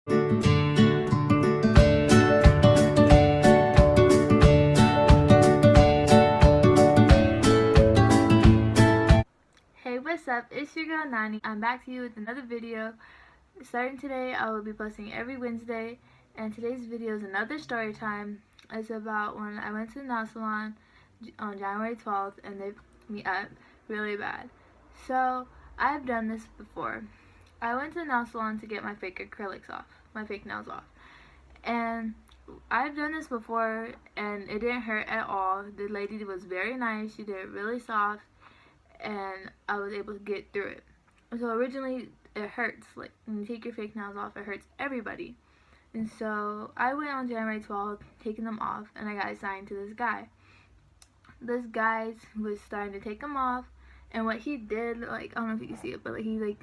Hey, what's up? It's your girl Nani. I'm back to you with another video. Starting today, I will be posting every Wednesday, and today's video is another story time. It's about when I went to the nail salon on January 12th and they picked me up really bad. So, I've done this before. I went to the nail salon to get my fake acrylics off, my fake nails off. And I've done this before and it didn't hurt at all. The lady was very nice. She did it really soft and I was able to get through it. So originally it hurts, like when you take your fake nails off, it hurts everybody. And so I went on January 12th, taking them off, and I got assigned to this guy. This guy was starting to take them off, and what he did, like, I don't know if you can see it, but like, he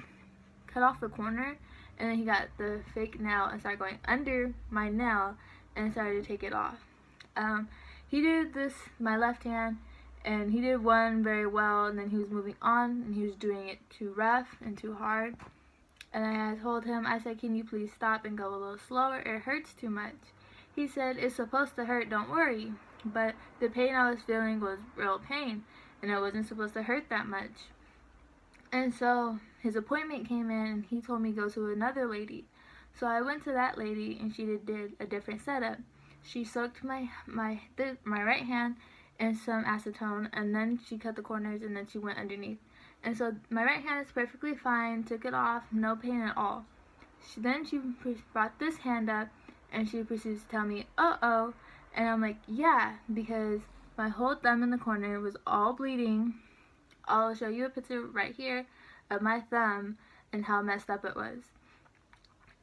cut off the corner, and then he got the fake nail and started going under my nail and started to take it off. He did this, my left hand, and he did one very well, and then he was moving on, and he was doing it too rough and too hard. And I told him, I said, can you please stop and go a little slower? It hurts too much. He said, it's supposed to hurt, don't worry. But the pain I was feeling was real pain, and it wasn't supposed to hurt that much. And so his appointment came in, and he told me to go to another lady. So I went to that lady, and she did a different setup. She soaked my right hand and some acetone, and then she cut the corners, and then she went underneath. And so my right hand is perfectly fine, took it off, no pain at all. Then she brought this hand up, and she proceeds to tell me, uh-oh, and I'm like, yeah, because my whole thumb in the corner was all bleeding. I'll show you a picture right here of my thumb and how messed up it was.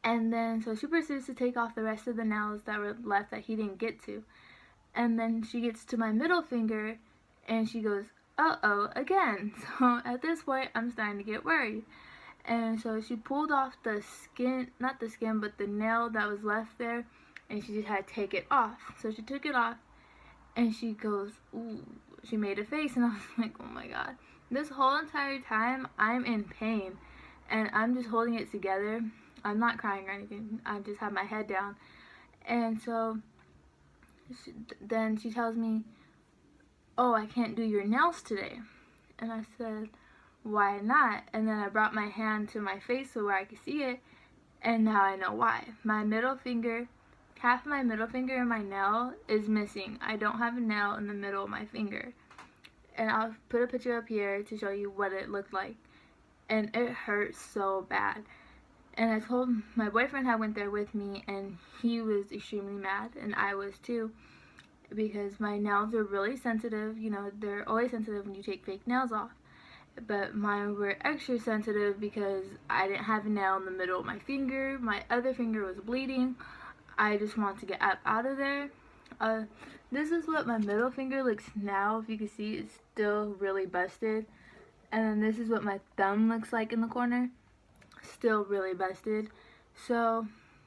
And then, so she proceeds to take off the rest of the nails that were left that he didn't get to. And then she gets to my middle finger and she goes, uh-oh, again. So at this point, I'm starting to get worried. And so she pulled off the skin, not the skin, but the nail that was left there, and she just had to take it off. So she took it off and she goes, ooh, she made a face, and I was like, oh my god. This whole entire time, I'm in pain and I'm just holding it together. I'm not crying or anything. I just have my head down. And so then she tells me, oh, I can't do your nails today. And I said, why not? And then I brought my hand to my face so where I could see it, and now I know why. My middle finger, half of my middle finger and my nail is missing. I don't have a nail in the middle of my finger. And I'll put a picture up here to show you what it looked like. And it hurt so bad. And I told my boyfriend I went there with me, and he was extremely mad, and I was too, because my nails are really sensitive. You know, they're always sensitive when you take fake nails off. But mine were extra sensitive because I didn't have a nail in the middle of my finger. My other finger was bleeding. I just wanted to get up out of there. This is what my middle finger looks now. If you can see, it's still really busted. And then this is what my thumb looks like in the corner. Still really busted. So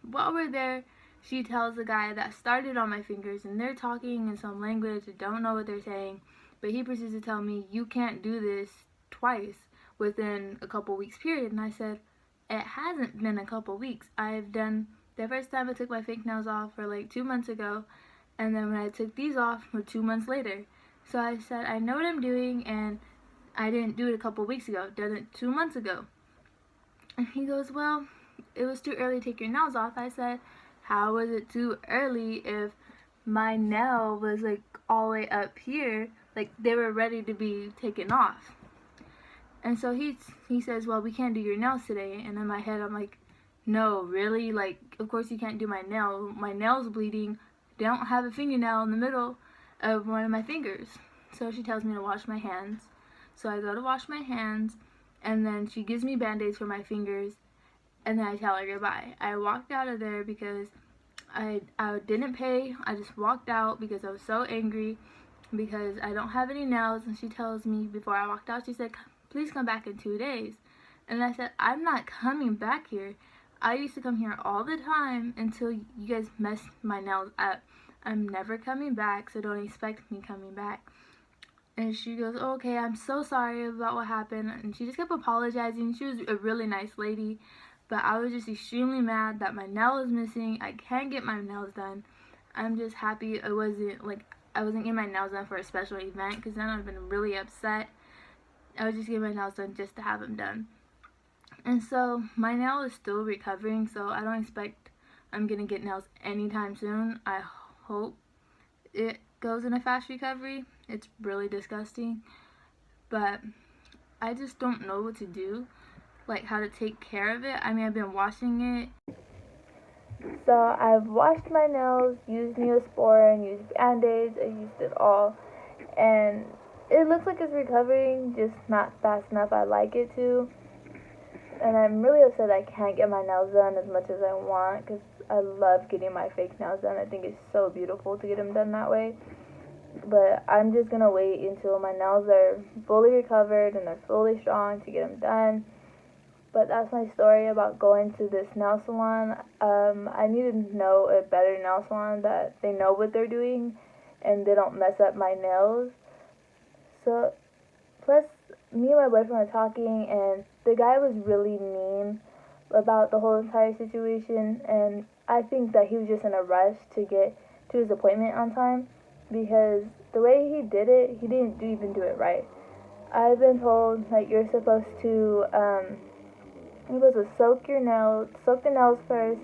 while we're there, she tells the guy that started on my fingers, and they're talking in some language, I don't know what they're saying, but he proceeds to tell me, you can't do this twice within a couple weeks period. And I said, it hasn't been a couple weeks. I've done, the first time I took my fake nails off were like 2 months ago, and then when I took these off were 2 months later. So I said, I know what I'm doing, and I didn't do it a couple weeks ago, done it 2 months ago. And he goes, well, it was too early to take your nails off. I said, how was it too early if my nail was like all the way up here, like they were ready to be taken off? And so he says, well, we can't do your nails today. And in my head, I'm like, no, really? Like, of course you can't do my nail. My nail's bleeding. They don't have a fingernail in the middle of one of my fingers. So she tells me to wash my hands. So I go to wash my hands, and then she gives me band-aids for my fingers, and then I tell her goodbye. I walked out of there because I didn't pay. I just walked out because I was so angry because I don't have any nails. And she tells me before I walked out, she said, please come back in 2 days. And I said, I'm not coming back here. I used to come here all the time until you guys messed my nails up. I'm never coming back, so don't expect me coming back. And she goes, oh, okay, I'm so sorry about what happened. And she just kept apologizing. She was a really nice lady. but I was just extremely mad that my nail was missing. I can't get my nails done. I'm just happy I wasn't getting my nails done for a special event, because then I'd been really upset. I was just getting my nails done just to have them done. And so my nail is still recovering, so I don't expect I'm gonna get nails anytime soon. I hope it goes in a fast recovery. It's really disgusting, but I just don't know what to do, like how to take care of it. I mean, I've been washing it. So I've washed my nails, used Neosporin, used Band-Aids, I used it all, and it looks like it's recovering, just not fast enough I like it to. And I'm really upset I can't get my nails done as much as I want, because I love getting my fake nails done. I think it's so beautiful to get them done that way. But I'm just going to wait until my nails are fully recovered and they're fully strong to get them done. But that's my story about going to this nail salon. I need to know a better nail salon that they know what they're doing and they don't mess up my nails. So, plus, me and my boyfriend were talking, and the guy was really mean about the whole entire situation, and I think that he was just in a rush to get to his appointment on time, because the way he did it, he didn't even do it right. I've been told that you're supposed to soak the nails first,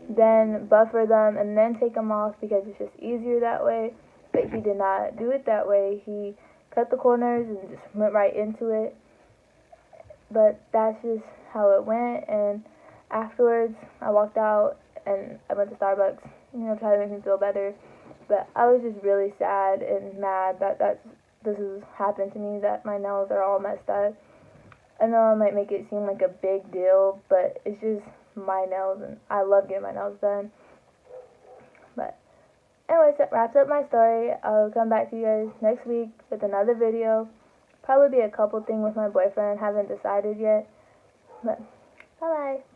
then buffer them, and then take them off, because it's just easier that way. But he did not do it that way. He cut the corners and just went right into it. But that's just how it went. And afterwards, I walked out and I went to Starbucks, try to make me feel better. But I was just really sad and mad that this has happened to me, that my nails are all messed up. I know I might make it seem like a big deal, but it's just my nails, and I love getting my nails done. But anyways, that wraps up my story. I'll come back to you guys next week with another video. Probably be a couple thing with my boyfriend. Haven't decided yet. But bye bye.